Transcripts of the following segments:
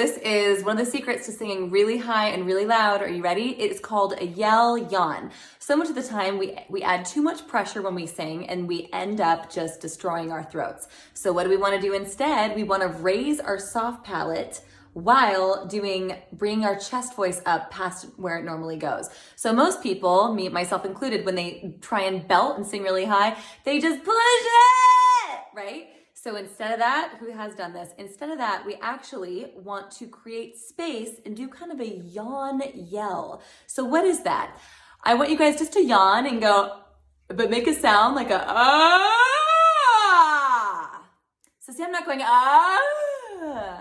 This is one of the secrets to singing really high and really loud. Are you ready? It is called a yell-yawn. So much of the time we add too much pressure when we sing and we end up just destroying our throats. So what do we want to do instead? We want to raise our soft palate while bringing our chest voice up past where it normally goes. So most people, me, myself included, when they try and belt and sing really high, they just push it, right? So instead of that, who has done this? Instead of that, we actually want to create space and do kind of a yawn yell. So what is that? I want you guys just to yawn and go, but make a sound like a ah. So see, I'm not going ah.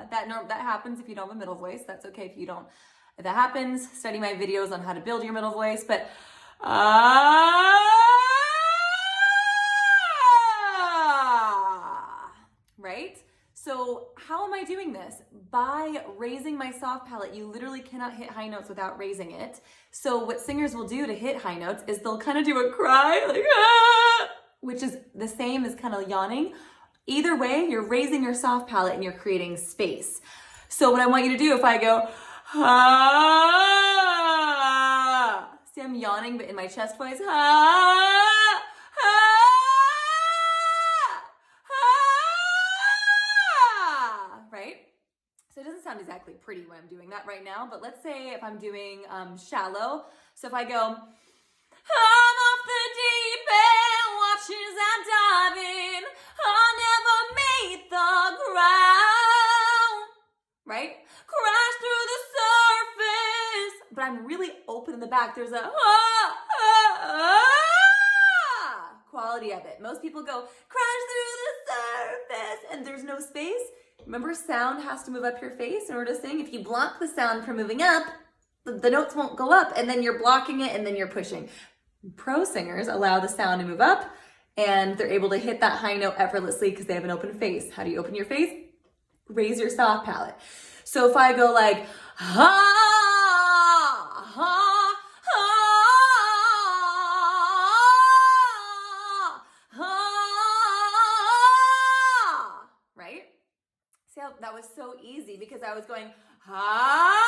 That happens if you don't have a middle voice. That's okay if you don't. If that happens, study my videos on how to build your middle voice. But right? So how am I doing this? By raising my soft palate. You literally cannot hit high notes without raising it. So what singers will do to hit high notes is they'll kind of do a cry, like ah, which is the same as kind of yawning. Either way, you're raising your soft palate and you're creating space. So what I want you to do, if I go, ah, see I'm yawning, but in my chest voice, ah, right? So it doesn't sound exactly pretty when I'm doing that right now, but let's say if I'm doing shallow. So if I go, I'm off the deep end, watch as I dive in, I never made the ground, right? Crash through the surface, but I'm really open in the back. There's a quality of it. Most people go, crash through the surface, and there's no space. Remember, sound has to move up your face in order to sing. If you block the sound from moving up, the notes won't go up, and then you're blocking it, and then you're pushing. Pro singers allow the sound to move up, and they're able to hit that high note effortlessly because they have an open face. How do you open your face? Raise your soft palate. So if I go like, ha, ha, ha, ha, right? See how that was so easy because I was going, ha,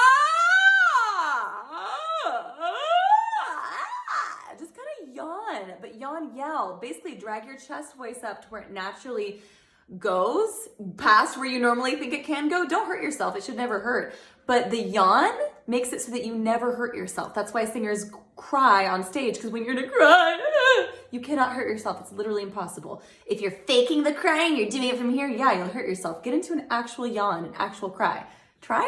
just kind of yawn, but yawn yell. Basically drag your chest voice up to where it naturally goes past where you normally think it can go. Don't hurt yourself. It should never hurt. But the yawn makes it so that you never hurt yourself. That's why singers cry on stage, because when you're gonna cry, you cannot hurt yourself. It's literally impossible. If you're faking the crying, you're doing it from here, yeah, you'll hurt yourself. Get into an actual yawn, an actual cry. Try